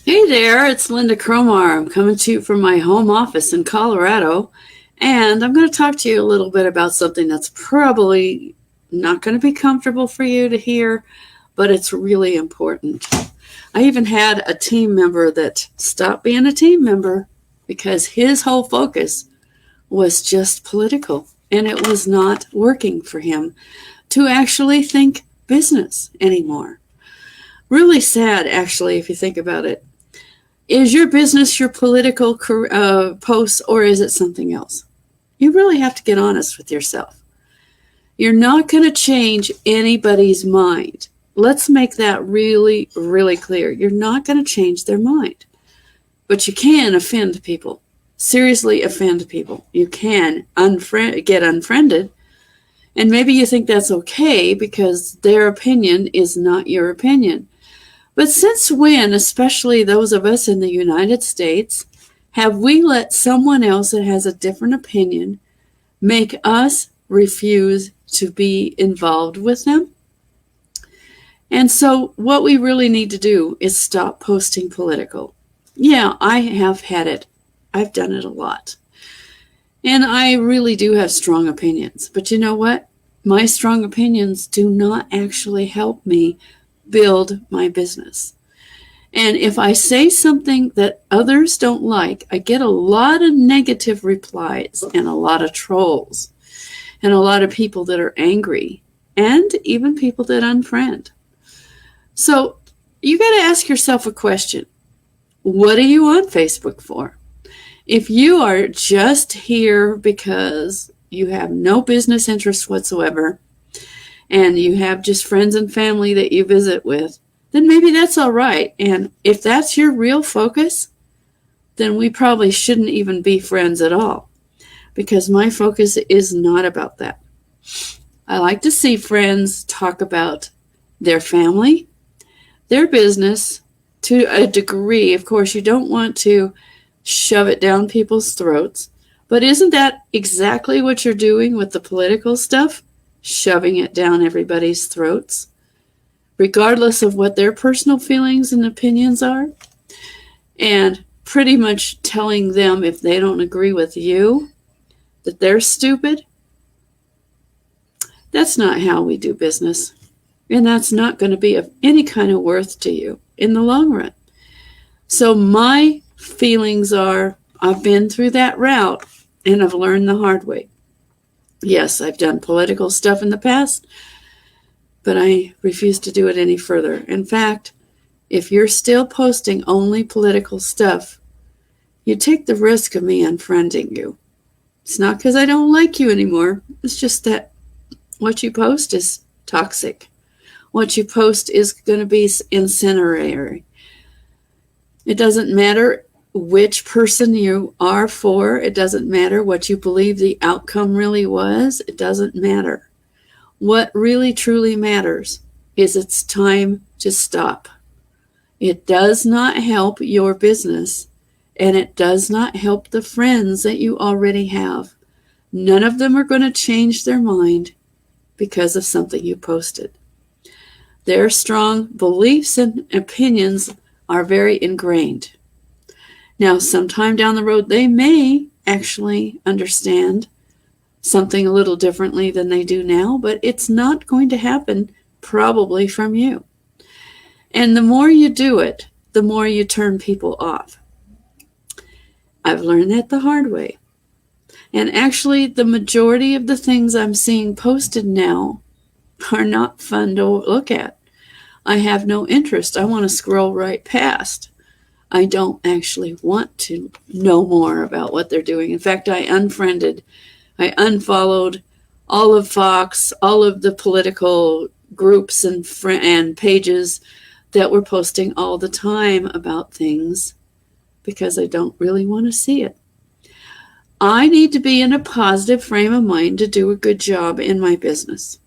Hey there, it's Linda Cromar. I'm coming to you from my home office in Colorado, and I'm going to talk to you a little bit about something that's probably not going to be comfortable for you to hear, but it's really important. I even had a team member that stopped being a team member because his whole focus was just political, and it was not working for him to actually think business anymore. Really sad, actually, if you think about it. Is your business your political posts, or is it something else? You really have to get honest with yourself. You're not going to change anybody's mind. Let's make that really, really clear. You're not going to change their mind. But you can offend people. Seriously offend people. You can get unfriended. And maybe you think that's okay because their opinion is not your opinion. But since when, especially those of us in the United States, have we let someone else that has a different opinion make us refuse to be involved with them? And so what we really need to do is stop posting political. Yeah, I have had it. I've done it a lot. And I really do have strong opinions. But you know what? My strong opinions do not actually help me build my business. And if I say something that others don't like, I get a lot of negative replies and a lot of trolls and a lot of people that are angry and even people that unfriend. So you got to ask yourself a question. What are you on Facebook for? If you are just here because you have no business interests whatsoever, and you have just friends and family that you visit with, then maybe that's all right. And if that's your real focus, then we probably shouldn't even be friends at all, because my focus is not about that. I like to see friends talk about their family, their business to a degree. Of course, you don't want to shove it down people's throats, but isn't that exactly what you're doing with the political stuff? Shoving it down everybody's throats, regardless of what their personal feelings and opinions are, and pretty much telling them if they don't agree with you that they're stupid. That's not how we do business, and that's not going to be of any kind of worth to you in the long run. So my feelings are, I've been through that route, and I've learned the hard way. Yes, I've done political stuff in the past, but I refuse to do it any further. In fact, if you're still posting only political stuff, you take the risk of me unfriending you. It's not because I don't like you anymore. It's just that what you post is toxic. What you post is going to be incendiary. It doesn't matter which person you are for. It doesn't matter what you believe the outcome really was. It doesn't matter. What really truly matters is it's time to stop. It does not help your business, and it does not help the friends that you already have. None of them are going to change their mind because of something you posted. Their strong beliefs and opinions are very ingrained. Now, sometime down the road, they may actually understand something a little differently than they do now, but it's not going to happen probably from you. And the more you do it, the more you turn people off. I've learned that the hard way. And actually, the majority of the things I'm seeing posted now are not fun to look at. I have no interest. I want to scroll right past. I don't actually want to know more about what they're doing. In fact, I unfollowed all of Fox, all of the political groups and pages that were posting all the time about things because I don't really want to see it. I need to be in a positive frame of mind to do a good job in my business.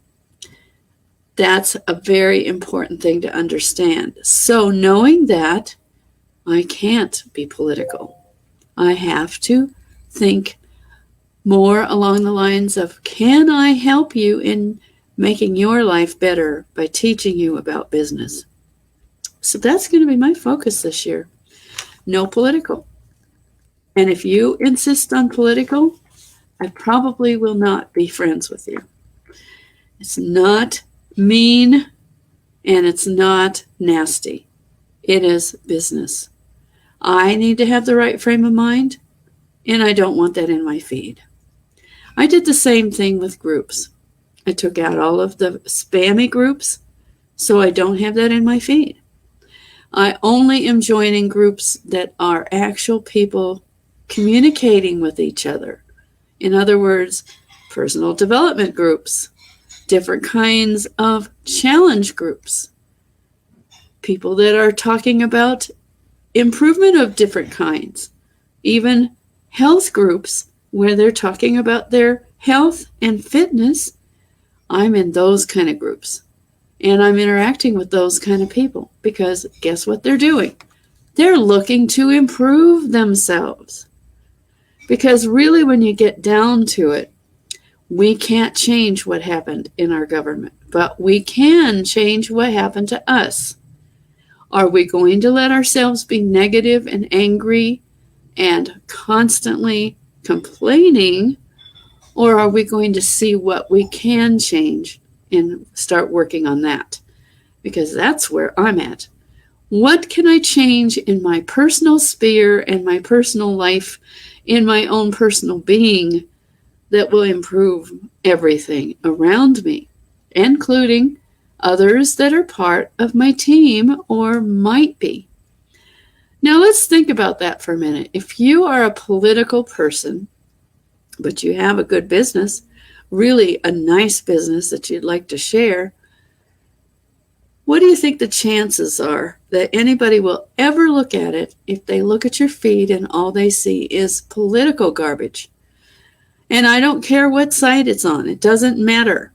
That's a very important thing to understand. So knowing that, I can't be political. I have to think more along the lines of, can I help you in making your life better by teaching you about business? So that's going to be my focus this year. no political. And if you insist on political, I probably will not be friends with you. It's not mean and it's not nasty. It is business. I need to have the right frame of mind, and I don't want that in my feed. I did the same thing with groups. I took out all of the spammy groups, so I don't have that in my feed. I only am joining groups that are actual people communicating with each other. In other words, personal development groups, different kinds of challenge groups, people that are talking about improvement of different kinds, even health groups where they're talking about their health and fitness. I'm in those kind of groups, and I'm interacting with those kind of people because guess what they're doing? They're looking to improve themselves. Because really, when you get down to it, we can't change what happened in our government, but we can change what happened to us. Are we going to let ourselves be negative and angry and constantly complaining, or are we going to see what we can change and start working on that? Because that's where I'm at. What can I change in my personal sphere and my personal life, in my own personal being, that will improve everything around me, including others that are part of my team or might be? Now let's think about that for a minute. If you are a political person, but you have a good business, really a nice business that you'd like to share, what do you think the chances are that anybody will ever look at it if they look at your feed and all they see is political garbage? And I don't care what side it's on. It doesn't matter.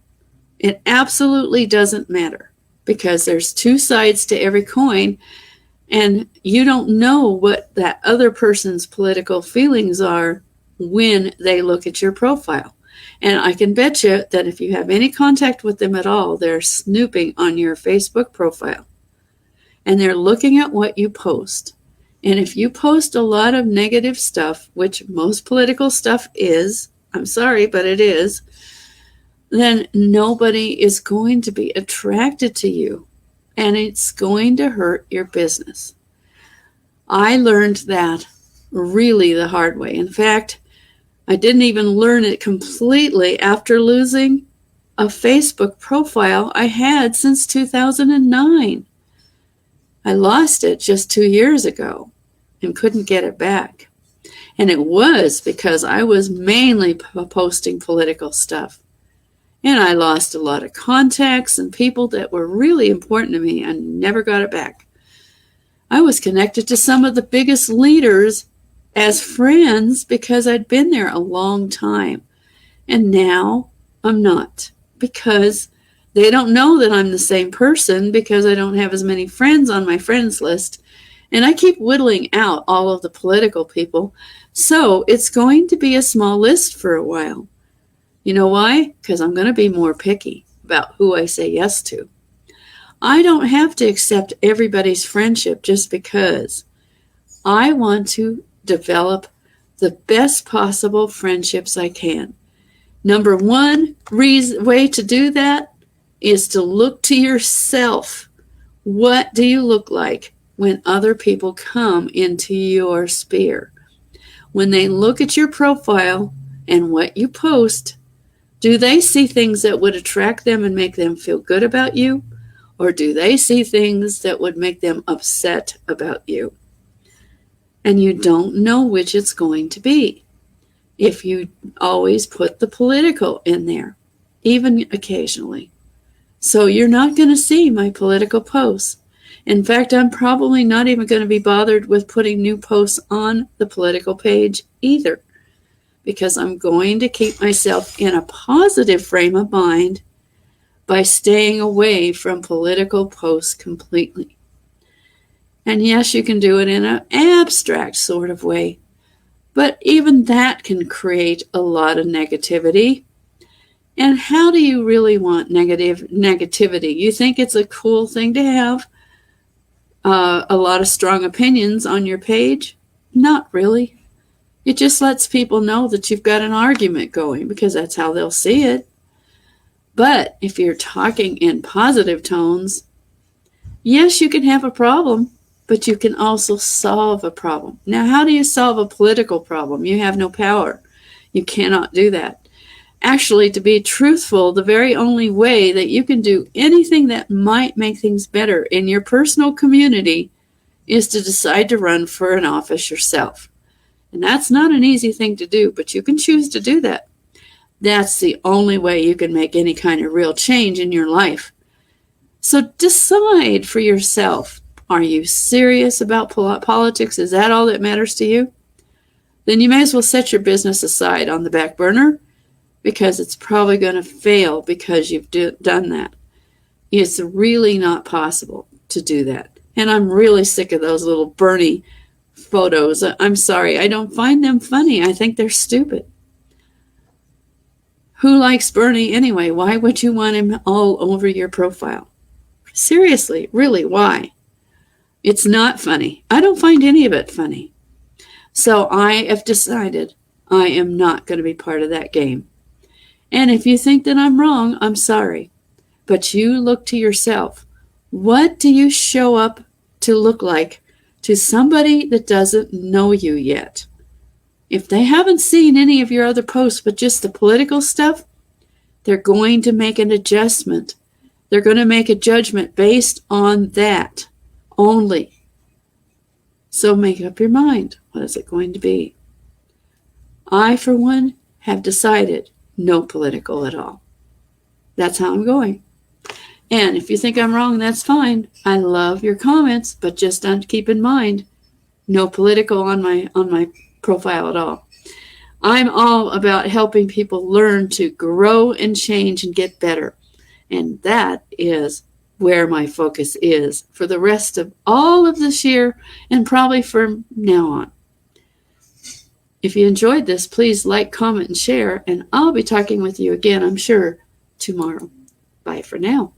It absolutely doesn't matter, because there's two sides to every coin, and you don't know what that other person's political feelings are when they look at your profile. And I can bet you that if you have any contact with them at all, they're snooping on your Facebook profile. And they're looking at what you post. And if you post a lot of negative stuff, which most political stuff is, I'm sorry, but it is, then nobody is going to be attracted to you. And it's going to hurt your business. I learned that really the hard way. In fact, I didn't even learn it completely after losing a Facebook profile I had since 2009. I lost it just 2 years ago and couldn't get it back. And it was because I was mainly posting political stuff. And I lost a lot of contacts and people that were really important to me and never got it back. I was connected to some of the biggest leaders as friends because I'd been there a long time. And now I'm not, because they don't know that I'm the same person, because I don't have as many friends on my friends list. And I keep whittling out all of the political people. So it's going to be a small list for a while. You know why? Because I'm going to be more picky about who I say yes to. I don't have to accept everybody's friendship just because. I want to develop the best possible friendships I can. Number one way to do that is to look to yourself. What do you look like when other people come into your sphere? When they look at your profile and what you post, do they see things that would attract them and make them feel good about you? Or do they see things that would make them upset about you? And you don't know which it's going to be if you always put the political in there, even occasionally. So you're not going to see my political posts. In fact, I'm probably not even going to be bothered with putting new posts on the political page either, because I'm going to keep myself in a positive frame of mind by staying away from political posts completely. And yes, you can do it in an abstract sort of way, but even that can create a lot of negativity. And how do you really want negativity? You think it's a cool thing to have? a lot of strong opinions on your page? Not really. It just lets people know that you've got an argument going because that's how they'll see it. But if you're talking in positive tones, yes, you can have a problem, but you can also solve a problem. Now, how do you solve a political problem? You have no power. You cannot do that. Actually, to be truthful, the very only way that you can do anything that might make things better in your personal community is to decide to run for an office yourself. And that's not an easy thing to do, but you can choose to do that. That's the only way you can make any kind of real change in your life. So decide for yourself. Are you serious about politics? Is that all that matters to you? Then you may as well set your business aside on the back burner, because it's probably going to fail because you've done that. It's really not possible to do that. And I'm really sick of those little Bernie photos. I'm sorry, I don't find them funny. I think they're stupid. Who likes Bernie anyway? Why would you want him all over your profile? Seriously, really, why? It's not funny. I don't find any of it funny. So I have decided I am not going to be part of that game. And if you think that I'm wrong, I'm sorry. But you look to yourself. What do you show up to look like to somebody that doesn't know you yet? If they haven't seen any of your other posts but just the political stuff, they're going to make an adjustment. They're going to make a judgment based on that only. So make up your mind. What is it going to be? I, for one, have decided no political at all. That's how I'm going. And if you think I'm wrong, that's fine. I love your comments, but just keep in mind, no political on my profile at all. I'm all about helping people learn to grow and change and get better. And that is where my focus is for the rest of all of this year and probably from now on. If you enjoyed this, please like, comment, and share, and I'll be talking with you again, I'm sure, tomorrow. Bye for now.